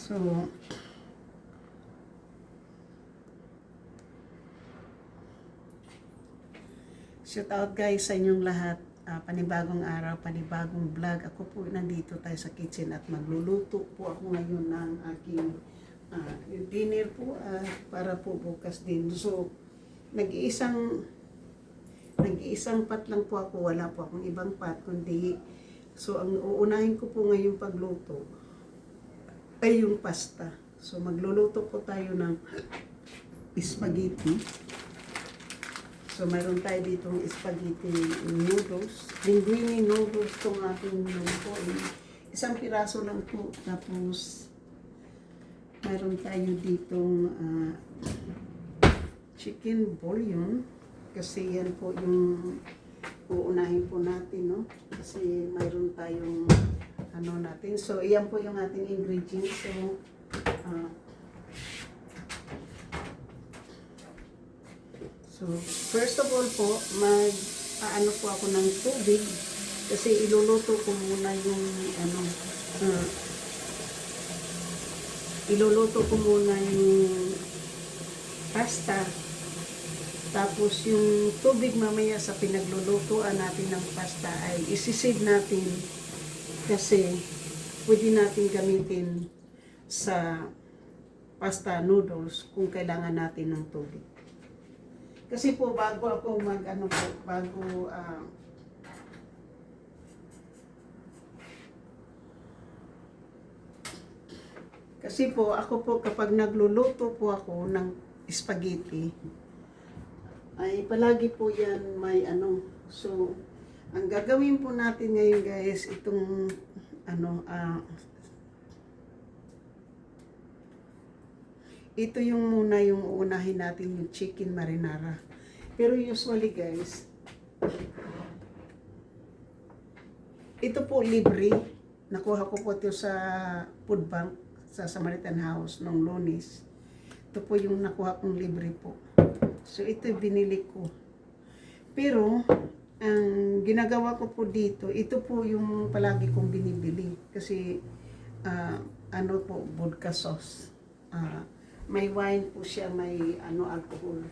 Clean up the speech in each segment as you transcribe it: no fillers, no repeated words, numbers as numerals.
So, shout out guys sa inyong lahat. Panibagong araw, panibagong vlog. Ako po nandito tayo sa kitchen at magluluto po ako ngayon ng aking dinner po para po bukas din. So, nag-iisang pot lang po ako. Wala po akong ibang pot kundi so ang uunahin ko po ngayong pagluto ay yung pasta. So, magluluto po tayo ng spaghetti. So, mayroon tayo ditong spaghetti noodles. Linguine noodles itong aking luto. Isang piraso lang po. Tapos, mayroon tayo ditong chicken bouillon. Kasi yan po yung uunahin po natin, no? Kasi mayroon tayong natin. So, iyan po yung ating ingredients. So, first of all po, mag-aano po ako ng tubig kasi iluluto ko muna yung pasta. Tapos yung tubig mamaya sa pinaglulutuan natin ng pasta ay isisave natin kasi pwede natin gamitin sa pasta noodles kung kailangan natin ng tubig. Kasi po bago ako kasi po ako po kapag nagluluto po ako ng spaghetti ay palagi po yan may so ang gagawin po natin ngayon guys itong ito yung muna yung uunahin natin yung chicken marinara. Pero usually guys, ito po libre. Nakuha ko po ito sa food bank sa Samaritan House nung Lunes. Ito po yung nakuha kong libre po. So ito binili ko. Pero ang ginagawa ko po dito, ito po yung palagi kong binibili. Kasi vodka sauce. May wine po siya, may alcohol.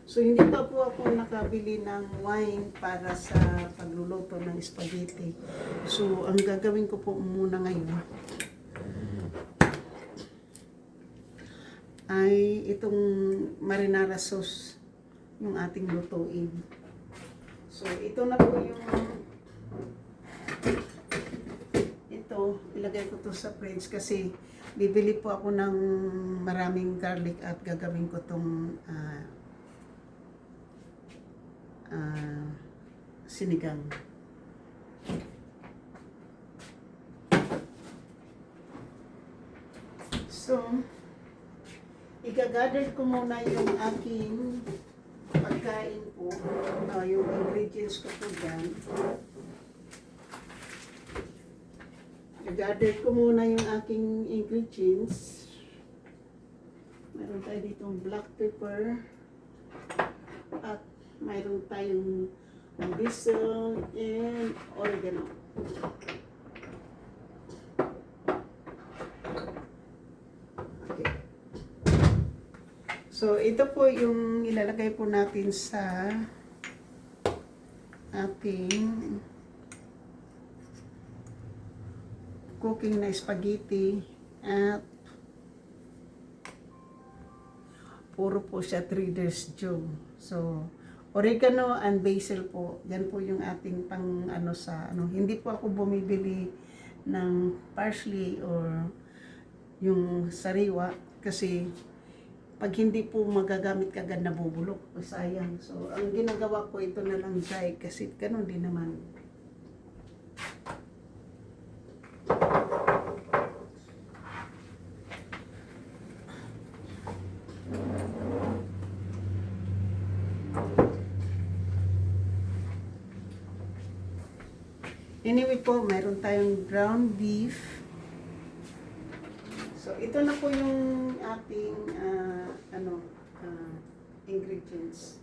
So, hindi pa po ako nakabili ng wine para sa pagluluto ng spaghetti. So, ang gagawin ko po muna ngayon ay itong marinara sauce yung ating lutuin. So, ito na po yung ilagay ko to sa fridge kasi bibili po ako ng maraming garlic at gagawin ko tong sinigang. So, i-gather ko muna yung aking pagkain po, yung ingredients ko po dyan. I-gather ko muna yung aking ingredients. Mayroon tayo ditong black pepper at mayroon tayong basil and oregano. Okay. So, ito po yung ilalagay po natin sa ating cooking na spaghetti at puro po siya Trader's Joe. So, oregano and basil po. Yan po yung ating pang Hindi po ako bumibili ng parsley or yung sariwa kasi pag hindi po magagamit kagad nabubulok o sayang. So, ang ginagawa ko ito na lang dry kasi ganun din naman. Anyway po, mayroon tayong ground beef. So, ito na po yung ating ingredients.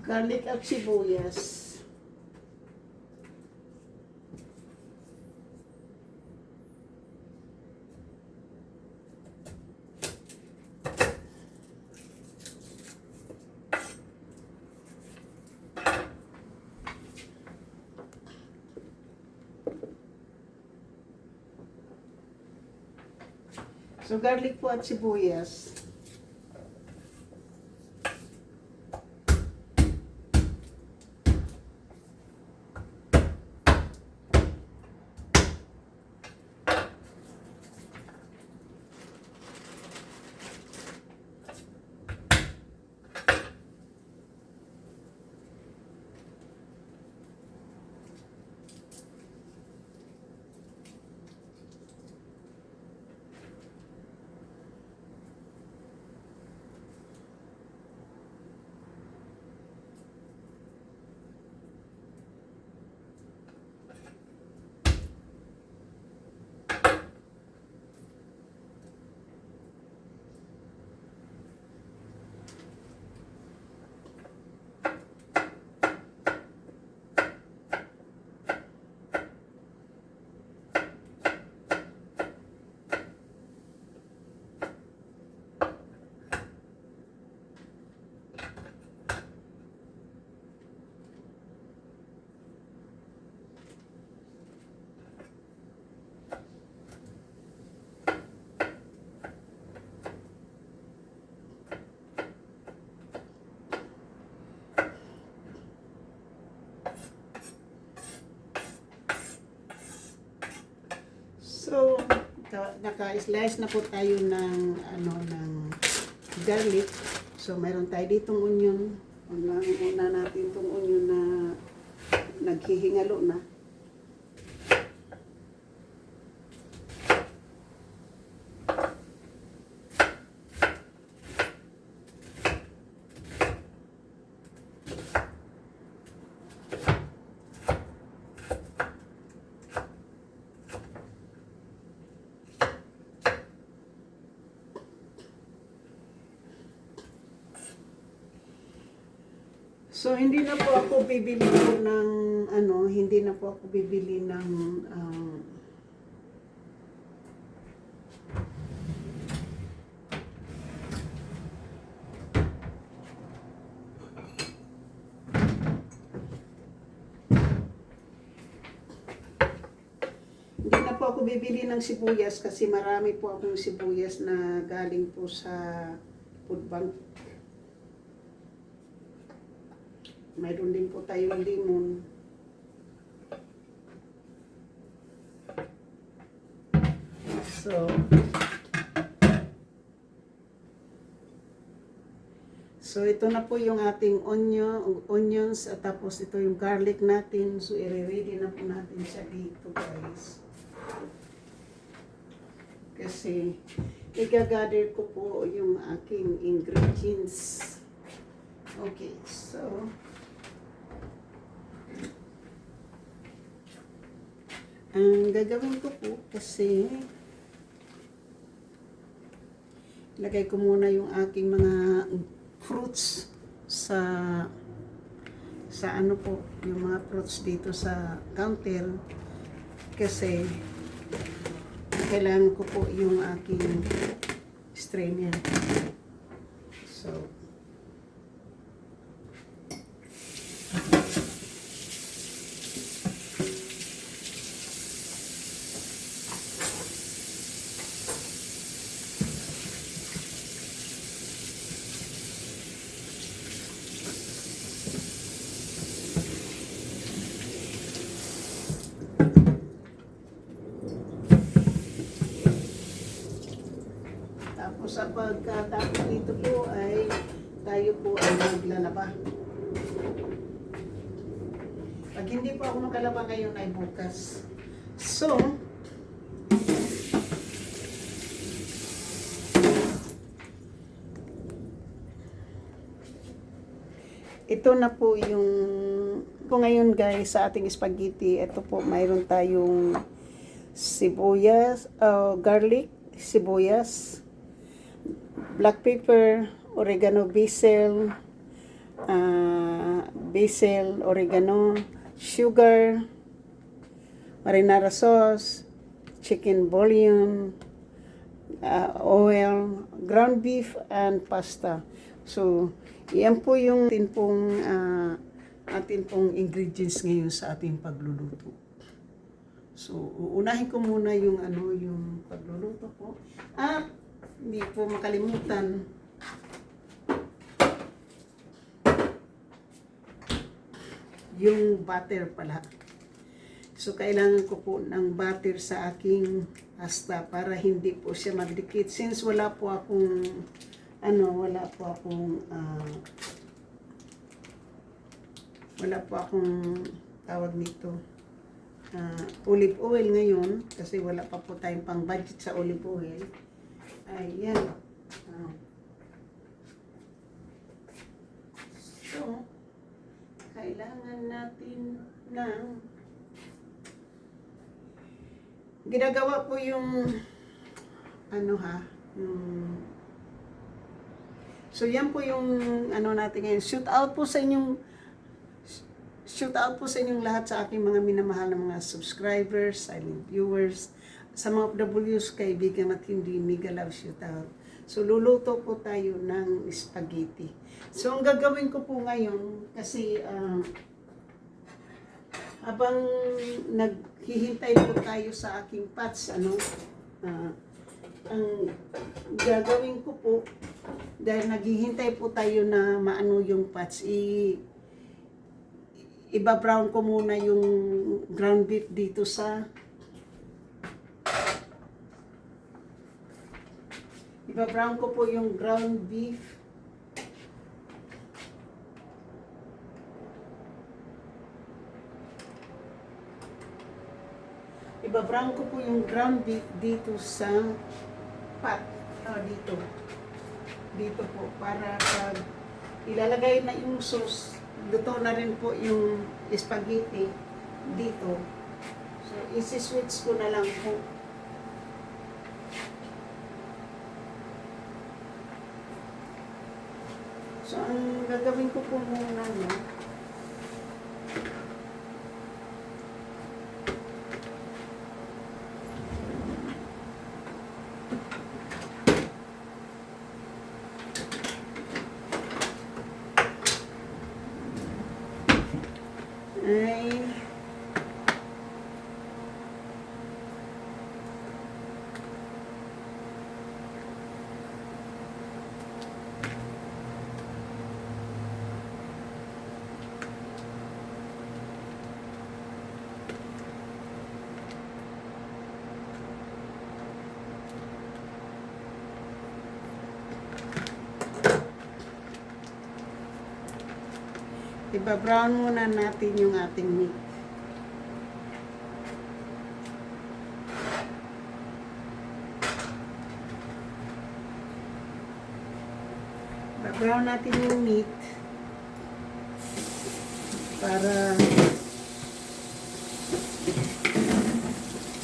Garlic at sibuyas. So, garlic po at sibuyas. So, naka-slice na po tayo ng garlic. So, mayroon tayo ditong onion. Una natin itong onion na naghihingalo na. So, hindi na po ako bibili po ng, hindi na po ako bibili ng, hindi na po ako bibili ng sibuyas kasi marami po akong sibuyas na galing po sa food bank. Mayroon din po tayong limon. So ito na po yung ating onions at tapos ito yung garlic natin. So i-ready na po natin siya dito, guys. Kasi i-gather ko po yung aking ingredients. Okay, so ang gagawin ko po kasi lagay ko muna yung aking mga fruits sa ano po, yung mga fruits dito sa counter kasi kailangan ko po yung aking strainer. So sa pagkatapos dito po ay tayo po ay maglalaba. Pag hindi po ako makalaba ngayon ay bukas. So, ito na po yung po ngayon, guys, sa ating spaghetti. Ito po, mayroon tayong sibuyas, garlic, sibuyas, black pepper, oregano, basil, oregano, sugar, marinara sauce, chicken bouillon, oil, ground beef, and pasta. So, yan po yung atin pong ingredients ngayon sa ating pagluluto. So, uunahin ko muna yung yung pagluluto po. At hindi po makalimutan. Yung butter pala. So, kailangan ko po ng butter sa aking pasta para hindi po siya magdikit. Since wala po akong, tawag nito, olive oil ngayon, kasi wala pa po tayong pang budget sa olive oil. Ayan. So, kailangan natin ng ginagawa po yung so yan po yung natin ngayon. Shoot out po sa inyong lahat, sa aking mga minamahal na mga subscribers, silent viewers, sa mga OFWs, kaibigan at hindi Mega Love shoot out. So luluto po tayo ng spaghetti. So ang gagawin ko po ngayon, kasi habang naghihintay po tayo sa aking pots, ang gagawin ko po, dahil naghihintay po tayo na maano yung pots, iba-brown ko muna yung ground beef dito sa iba-brown ko po yung ground beef dito sa pot. Dito po, para pag ilalagay na yung sauce, luto na rin po yung spaghetti dito. So, isi-switch ko na lang po. So, ang gagawin ko po muna, ay iba-brown muna natin yung ating meat. Iba-brown natin yung meat para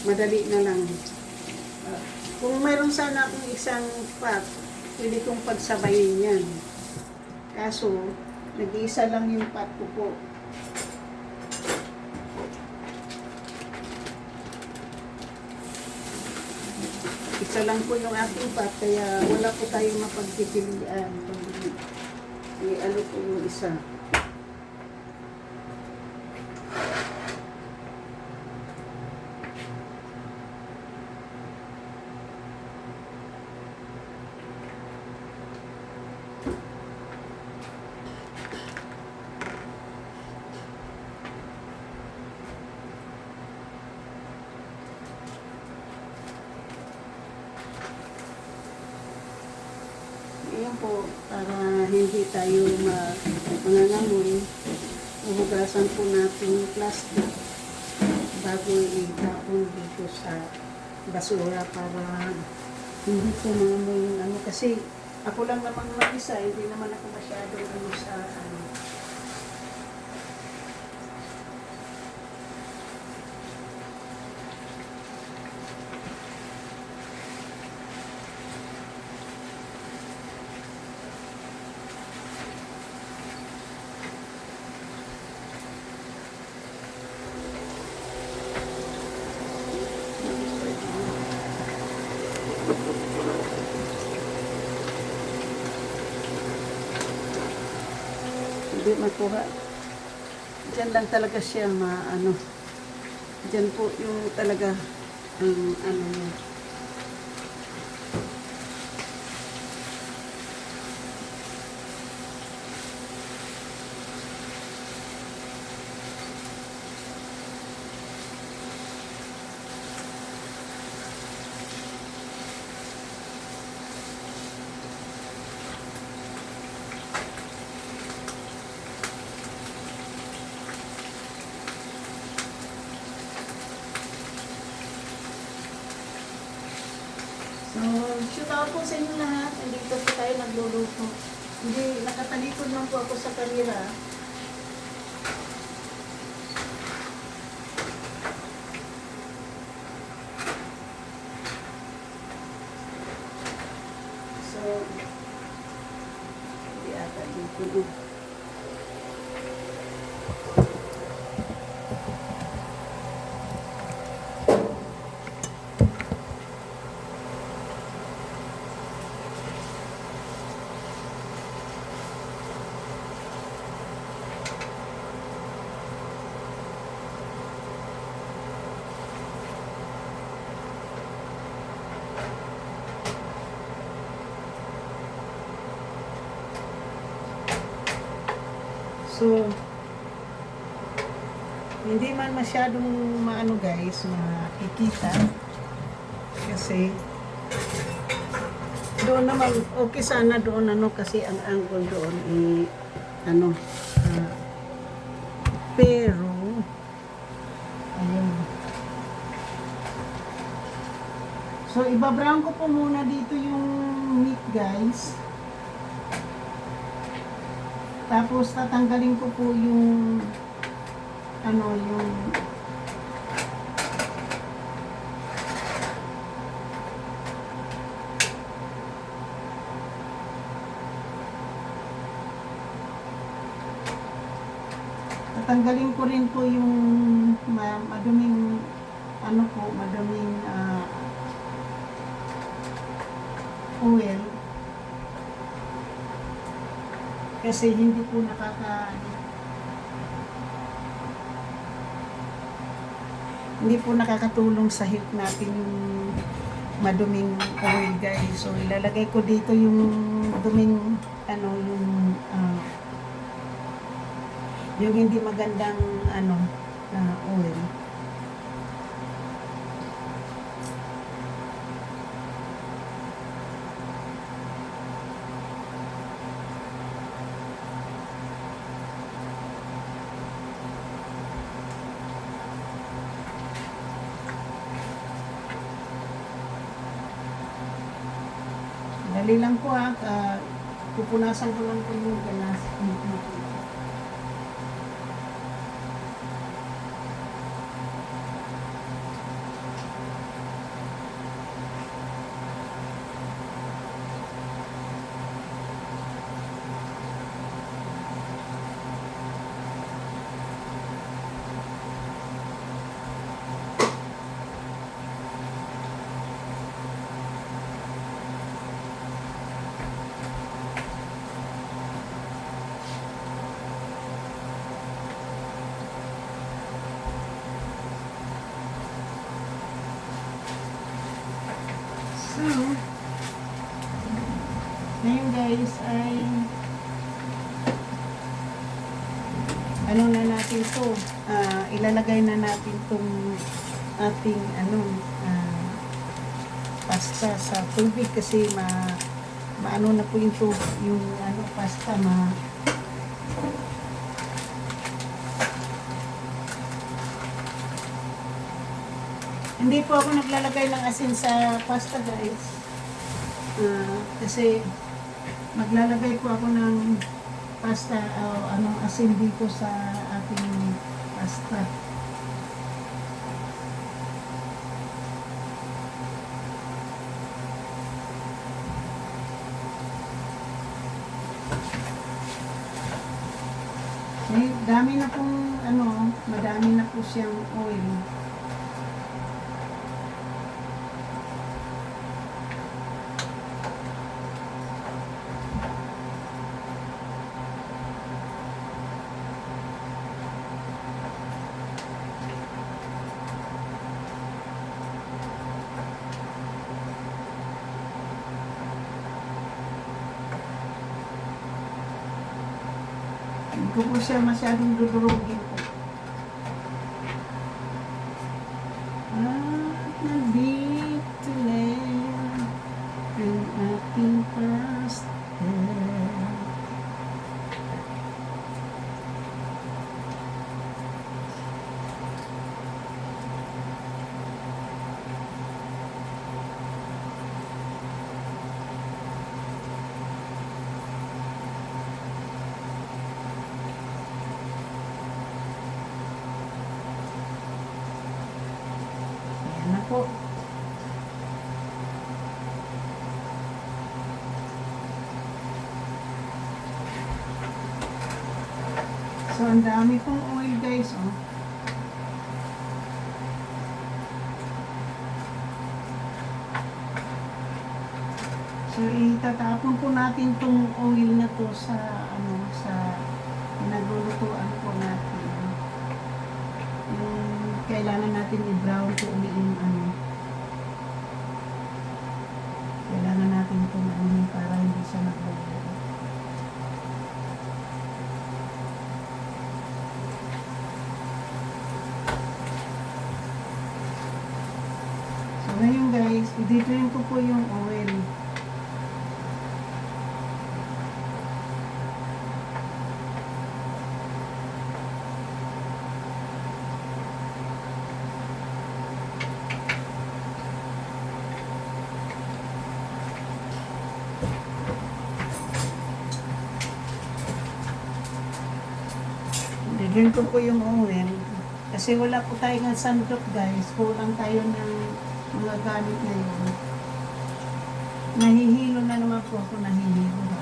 madali na lang. Kung mayroon sana akong isang pot, pwede kong pagsabayin yan. Kaso, nag-iisa lang yung pot ko po. Isa lang po yung aking pot, kaya wala po tayong mapagpipilian. Ano po yung isa. Ayan po, para hindi tayo mangangamoy, uhugasan po natin yung plastic bago itapon dito sa basura para hindi po mangamoy yung kasi ako lang naman mag-isa, hindi naman ako masyadong sa hindi makuha. Diyan lang talaga siya diyan po yung talaga ang So, shout out po sa inyo lahat. Andito po tayo nagluluto. Hindi, nakatalikod lang po ako sa camera. So, hindi ata dito. So, hindi man masyadong maano guys, makikita. Kasi, doon naman, okay sana doon ano, kasi ang angle doon ano, pero, ayun. So, ibabrown ko po muna dito yung meat guys. Tapos tatanggalin ko po yung ano yung tatanggalin ko rin po yung maduming ano po, maduming oil. Kasi hindi po hindi po nakakatulong sa health natin yung maduming oil guys. So ilalagay ko dito yung duming ano yung hindi magandang ano oil. Dali lang po pupunasan ko lang po yung ganas. So, ngayon guys ay ano na natin to, ilalagay na natin tong ating pasta sa tubig kasi maano na po yung pasta Hindi po ako naglalagay ng asin sa pasta guys. Kasi maglalagay po ako ng pasta o asin dito sa ating pasta. Dami na pong madami na po siyang oil. Hindi ko po siya masyadong dudurugin po. Nandito na ang ating pasta. po. So, ang dami pong oil guys, oh. So, itatapon po natin tong oil na to sa, sa pinaglulutuan po natin. Yung kailangan natin i-brown po ulit yung kailangan natin itong para hindi siya magbubuo. So, ngayon guys, i-drain ko po yung oil. Didrain ko po yung oil. Kasi wala po tayong sandok guys. Kulang tayo ng mga gamit na yun. Nahihilo na naman po ako. Nahihilo na.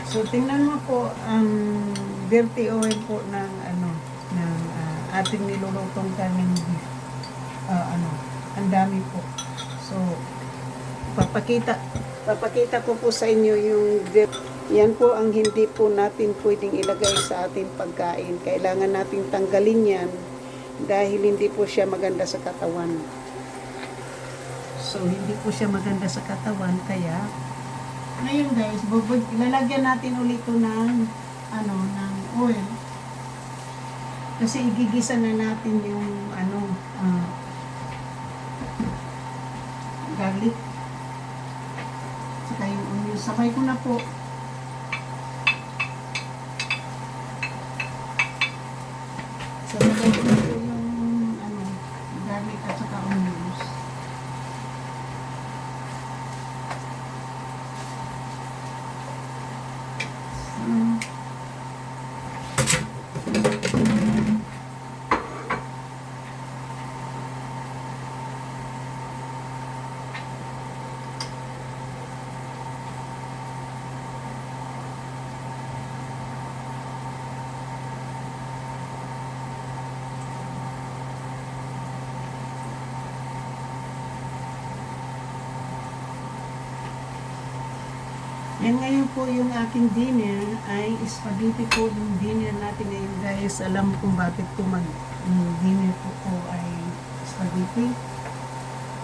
So, tingnan mo po ang dirty oil po ng ating nilulutong kaming beef. Ang dami po. So, papakita ko po sa inyo yung yan po ang hindi po natin pwedeng ilagay sa ating pagkain. Kailangan nating tanggalin yan dahil hindi po siya maganda sa katawan. So, hindi po siya maganda sa katawan, kaya ngayon guys, ilalagyan natin ulit ito ng ng oil. Kasi igigisa na natin yung garlic. Saka yung onion. Sabay ko na po. Sabay ko na po yung garlic at saka onions. Yan ngayon po yung aking dinner ay spaghetti po yung dinner natin ngayon guys. Alam kung bakit po dinner po ay spaghetti.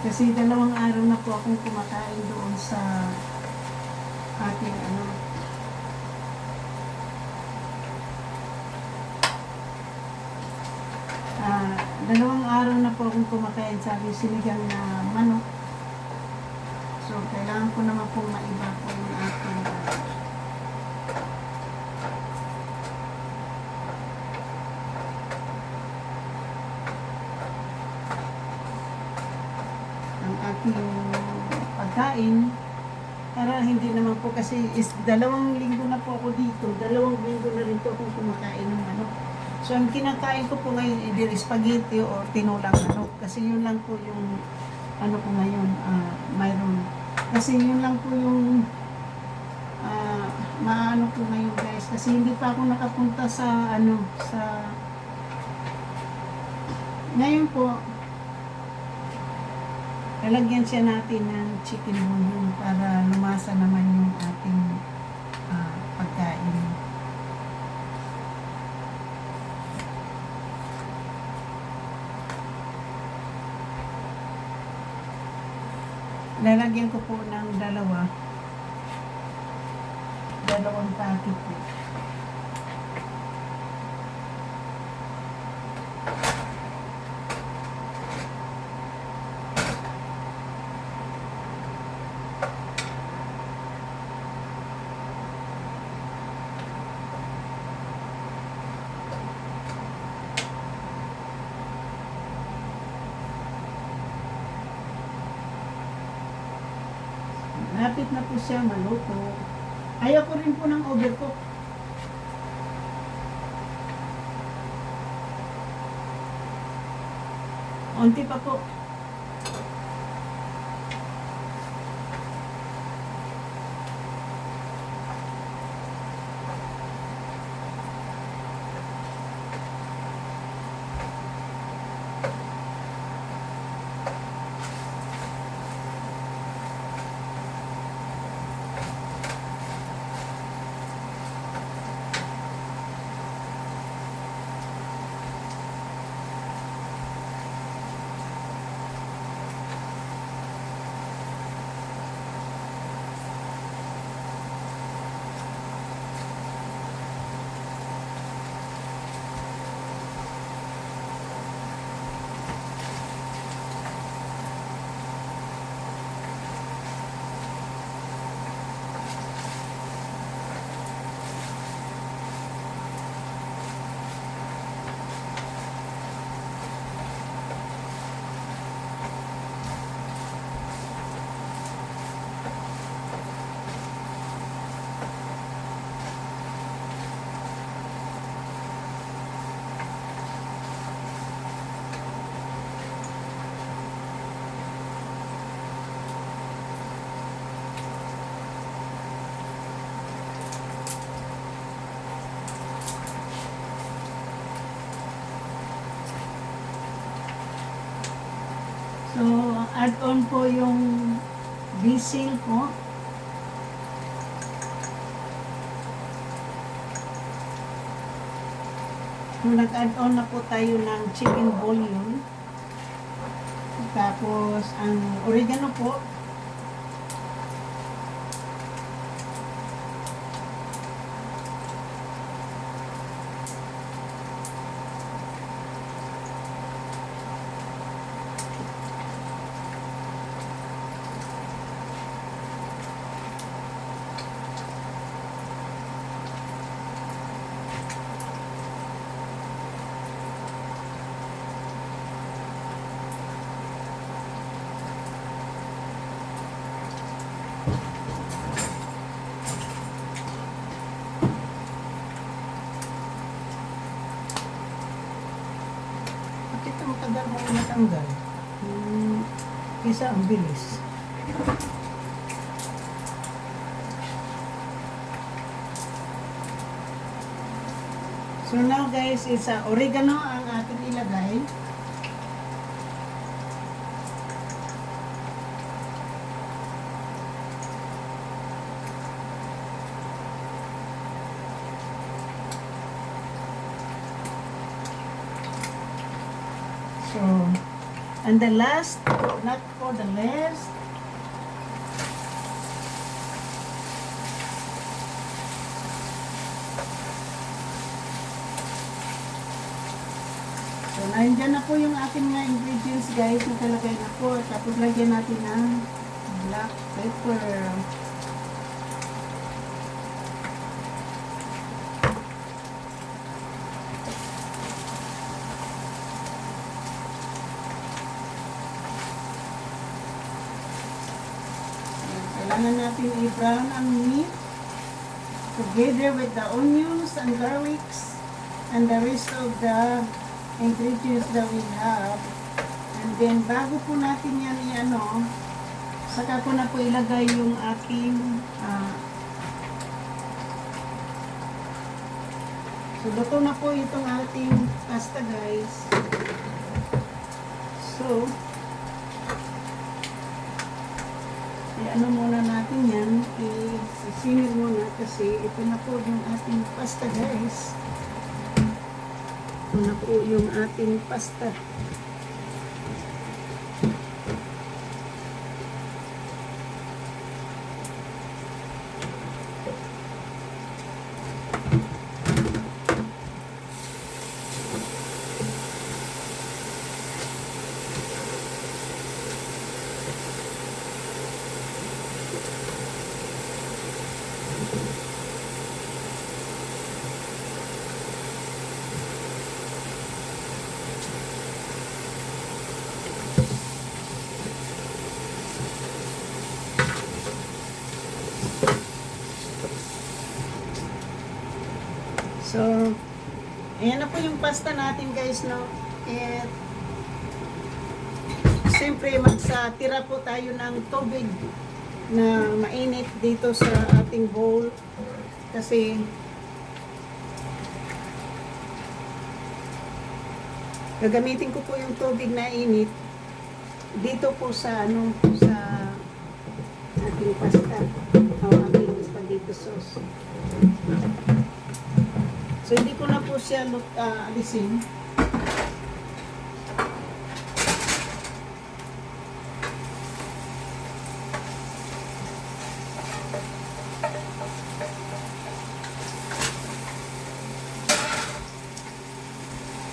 Kasi 2 araw na po akong kumakain doon sa ating 2 araw na po akong kumakain sa aking sinigang na manok. So, kailangan ko naman pong maiba po yung ating pagkain para hindi naman po kasi 2 linggo na po ako dito. 2 linggo na rin po akong kumakain ng manok. So, ang kinakain ko po ngayon either spaghetti or tinulang manok. Kasi yun lang po yung ko ngayon, mayroon. Kasi yun lang po yung maano po ngayon guys. Kasi hindi pa ako nakapunta sa ngayon po, lalagyan siya natin ng chicken bouillon para lumasa naman yung ating pagkain. Lalagyan ko po ng 2 packet po. Lapit na po siya maluto. Ayaw ko rin po ng overcook. Unti pa po. So, add on po yung basil po. So, nag-add on na po tayo ng chicken bouillon. Tapos, ang oregano po. Bakit ang tagal mo matanggal? Isa ang bilis. So now guys, is oregano ang ating ilagay. So, and the last, not for the least, so, nandiyan na po yung ating mga ingredients guys, nakalagay na po. Tapos lagyan natin ng black pepper. Kailangan natin i-brown ang meat together with the onions and garlics and the rest of the ingredients that we have. And then, bago po natin yan i-ano, saka ko na po ilagay yung ating so, luto na po itong ating pasta guys. So, ano muna natin yan, isimir muna kasi ito na po yung ating pasta guys. Ito na po yung ating pasta. So, ayan na po yung pasta natin guys, no? At siyempre magsatira po tayo ng tubig na mainit dito sa ating bowl kasi gagamitin ko po yung tubig na init dito po sa sa ating pasta o ating spaghetti sauce. So hindi ko na po siya alisin.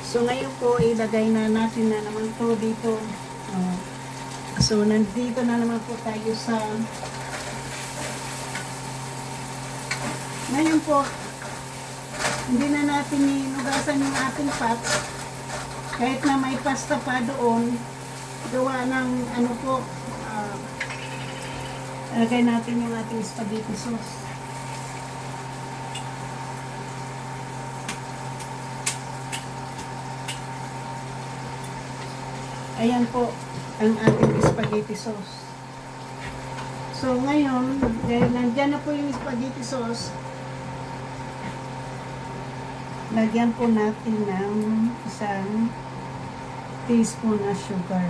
So ngayon po ilagay na natin na naman to dito. So nandito na naman po tayo sa ngayon po hindi na natin inugasan yung ating pots kahit na may pasta pa doon gawa ng ano po ilagay natin yung ating spaghetti sauce. Ayan po ang ating spaghetti sauce. So ngayon, dahil nandyan na po yung spaghetti sauce, lagyan po natin ng isang teaspoon na sugar.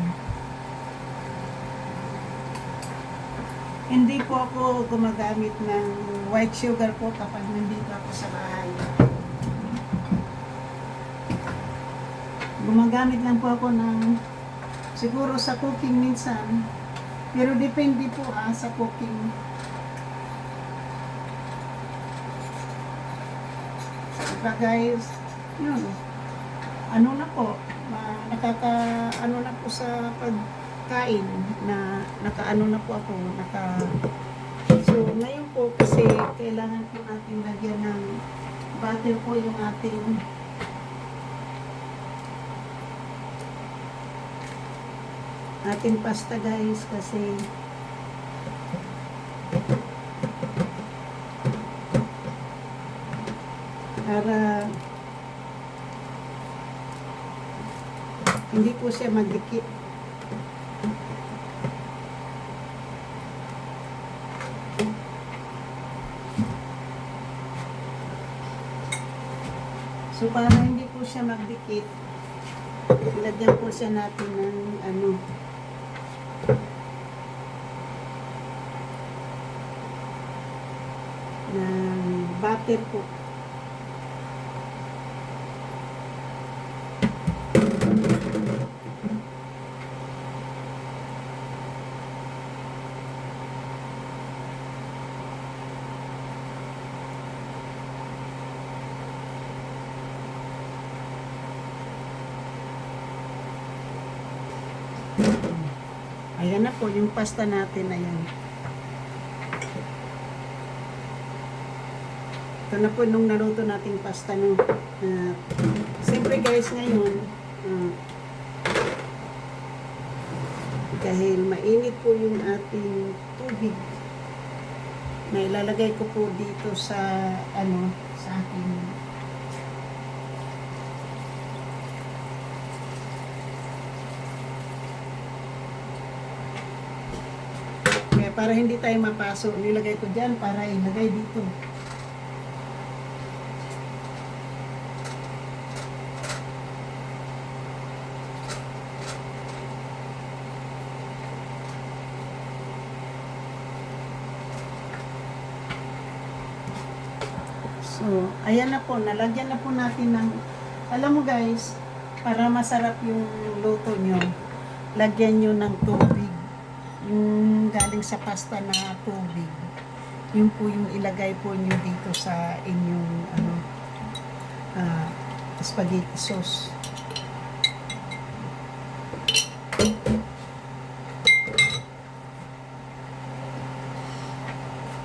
Hindi po ako gumagamit ng white sugar po kapag nandito ako sa bahay. Gumagamit lang po ako ng siguro sa cooking minsan. Pero depende po sa cooking. Diba guys? Yun. Ano na po? Ano na po sa pagkain na nakaano na po ako. So ngayon po kasi kailangan po natin lagyan ng butter po yung ating pasta guys kasi para hindi po siya magdikit. So para hindi po siya magdikit, ilagyan po siya natin ng ng butter po. Ayan na po yung pasta natin, ayan. Ito na po nung naluto nating pasta no. Siyempre guys ngayon dahil mainit po yung ating tubig na ilalagay ko po dito sa sa ating para hindi tayo mapaso, nilagay ko dyan para ilagay dito. So, ayan na po, nalagyan na po natin ng, alam mo guys, para masarap yung luto nyo, lagyan nyo ng tubig. Yung galing sa pasta na tubig, yun po yung ilagay po nyo dito sa inyong spaghetti sauce.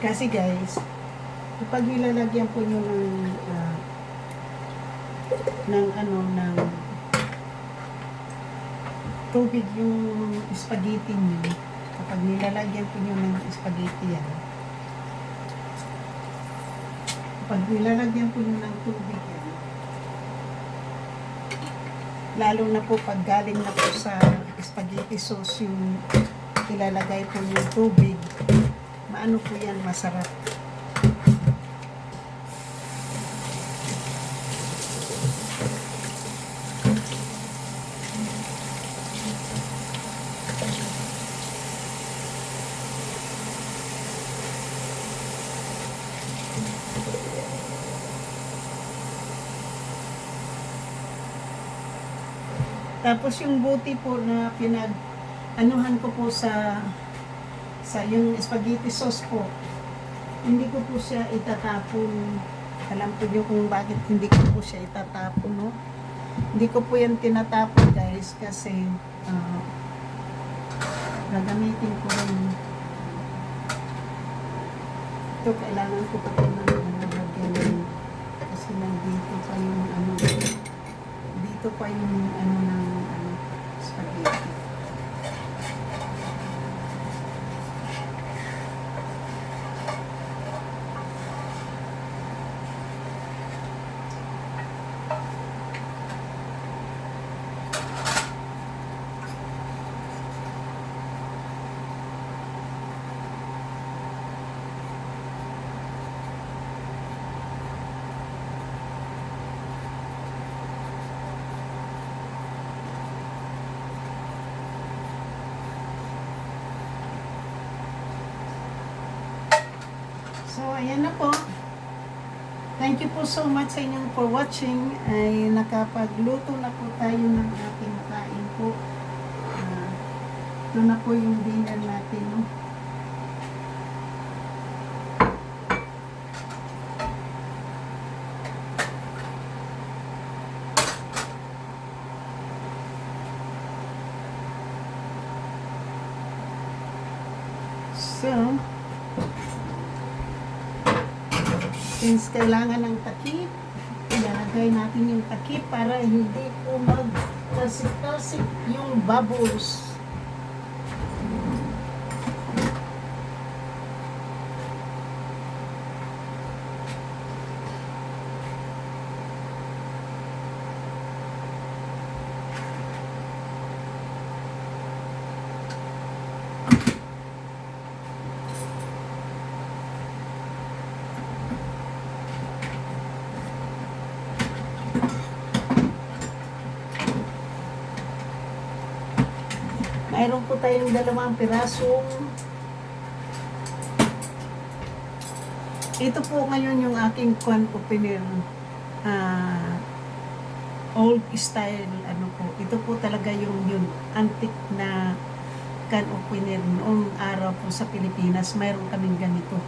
Kasi guys, kapag nilalagyan po nyo ng tubig yung spaghetti nyo, kapag nilalagyan po nyo ng spaghetti yan, kapag nilalagyan po nyo ng tubig yan, Lalo na po pag galing na po sa spaghetti sauce yung ilalagay po yung tubig. Maano po yan, masarap. Tapos yung buti po na anuhan ko po sa yung spaghetti sauce po, hindi ko po siya itatapon. Alam po niyo kung bakit hindi ko po siya itatapon, no? Hindi ko po yan tinatapon, guys, kasi gagamitin ko rin. Ito, kailangan ko pa rin nalagyan kasi nandito pa yung dito pa yung ng spaghetti. So, ayan na po. Thank you po so much sa inyong for watching. Ay nakapagluto na po tayo ng ating kain po. Ito na po yung dinner natin, no? So, since kailangan ng takip, ilalagay natin yung takip para hindi po magkasik-kasik yung bubbles. Mayroon po tayong 2 pirasong. Ito po ngayon yung aking can opener. Old style, po. Ito po talaga yung antique na can opener. Noong araw po sa Pilipinas, mayroon kaming ganito.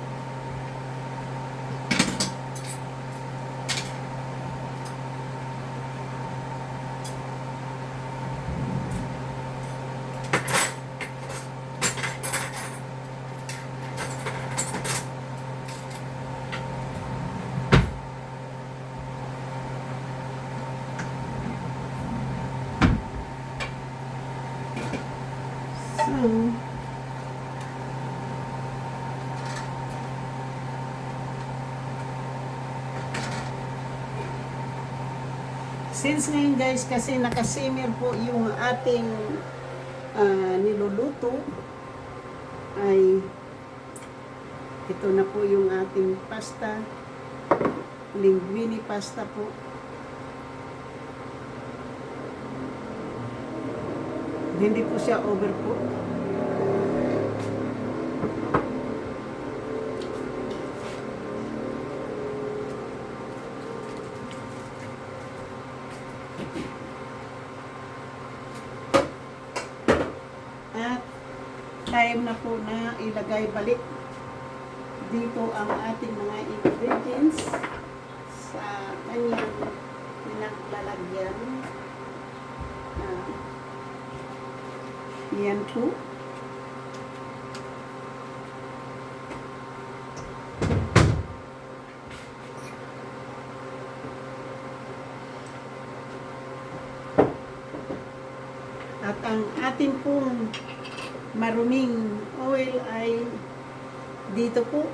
Since ngayon, guys, kasi nakasimmer po yung ating niluluto, ay ito na po yung ating pasta, linguine pasta po. Hindi po siya overcook. At time na po na ilagay balik dito ang ating mga ingredients sa kanyang pinaglalagyan. Yan po. At ang ating pong maruming oil ay dito po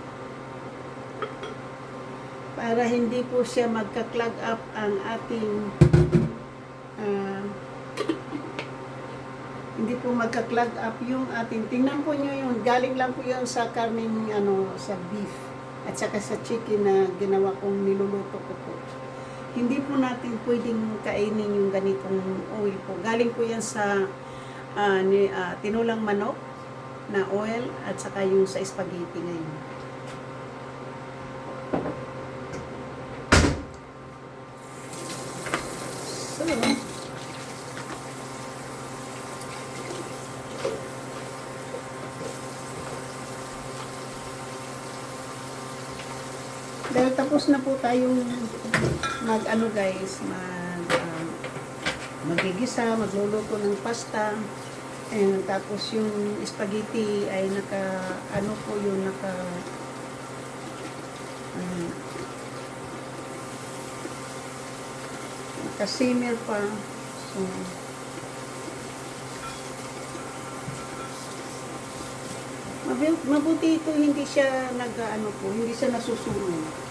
para hindi po siya magka-clog up ang ating hindi po magka-clog up yung ating, tingnan po nyo yun, galing lang po yun sa karning, sa beef, at saka sa chicken na ginawa kong niluluto ko po. Hindi po natin pwedeng kainin yung ganitong oil po. Galing po yan sa tinulang manok na oil, at saka yung sa spaghetti ngayon. So, dahil tapos na po tayong magigisa, magluluto ng pasta, and tapos yung spaghetti ay naka-simmer pa. So, mabuti ito, hindi siya hindi siya nasusunog.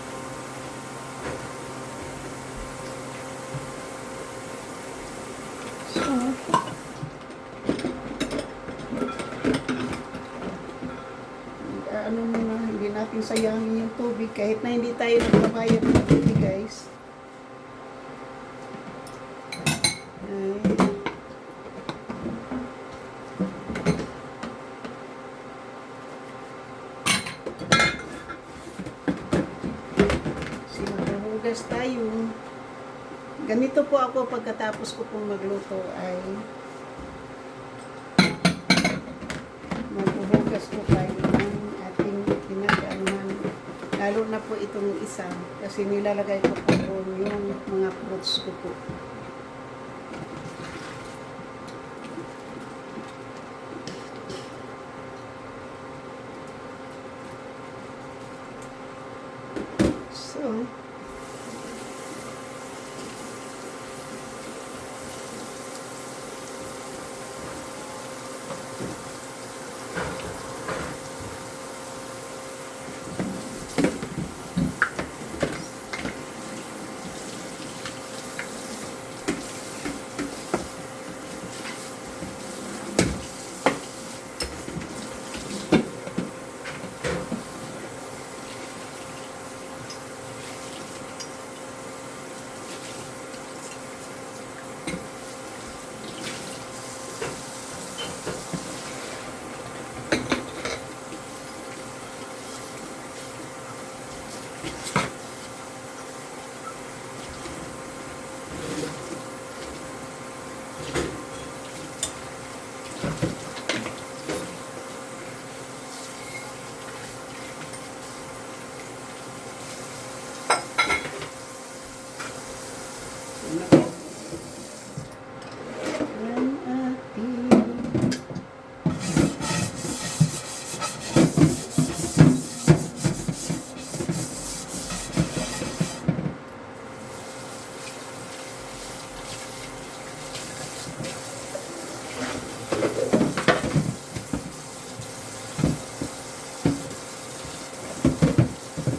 So, muna, hindi natin sayangin yung tubig kahit na hindi tayo nagbabayad ng tubig, guys. Maghuhugas tayo. Ganito po ako pagkatapos ko pong magluto ay maghuhugas po tayo ng ating pinag-anuhan. Lalo na po itong isa kasi nilalagay ko po yung mga fruits ko po. So,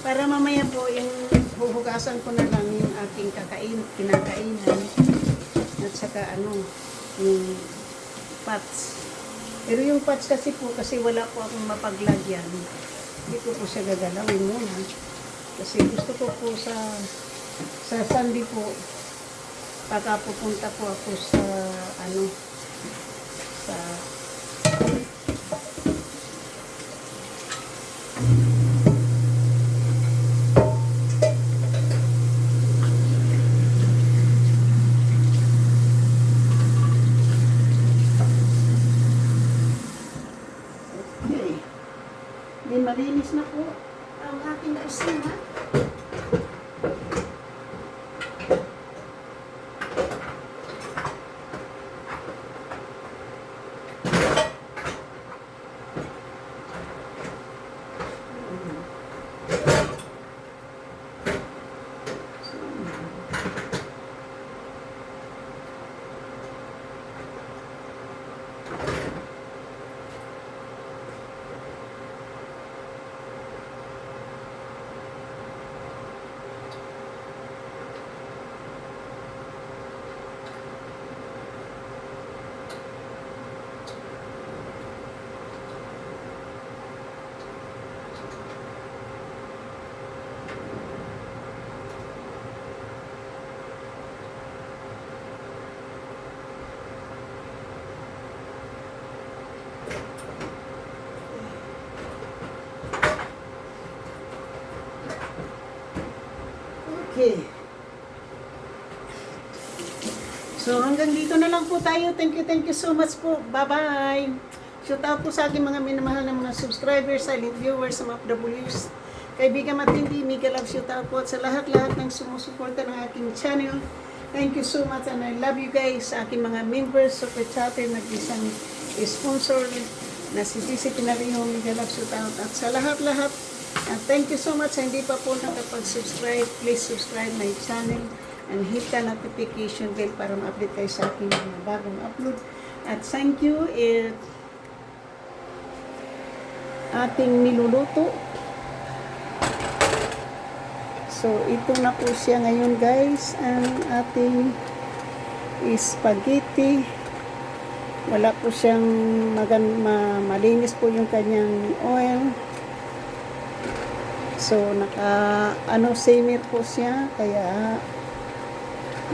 para mamaya po yung huhugasan ko na lang yung aking kinakainan at saka yung pots. Pero yung pots kasi wala po akong mapaglagyan. Hindi ko po siya gagalawin muna. Kasi gusto ko po sa Sunday po pagka pupunta po ako sa malinis na po ang aking kusina. Okay. So hanggang dito na lang po tayo. Thank you so much po. Bye-bye. Shout out po sa aking mga minamahal na mga subscribers, silent viewers, sa mga W's. Kaibigan matindi, mega love shout out po at sa lahat-lahat ng sumusuporta ng aking channel. Thank you so much and I love you guys. Sa aking mga members, super chatter, nag-isang sponsor na si DC Pinario, mega love shout out. At sa lahat-lahat, thank you so much. Sa hindi pa po nakapag-subscribe, please subscribe my channel and hit the notification bell para ma-update kayo sa aking mga bagong upload. At thank you, ating niluluto. So, ito na po siya ngayon guys, ang ating spaghetti. Wala po siyang malinis po yung kanyang oil. So, simmer po siya, kaya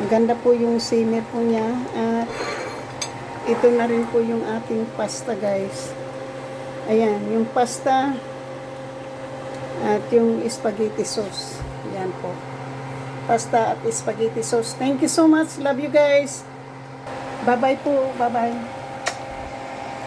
maganda po yung simmer po niya. At ito na rin po yung ating pasta guys. Ayan, yung pasta at yung spaghetti sauce. Ayan po. Pasta at spaghetti sauce. Thank you so much. Love you guys. Bye-bye po. Bye-bye.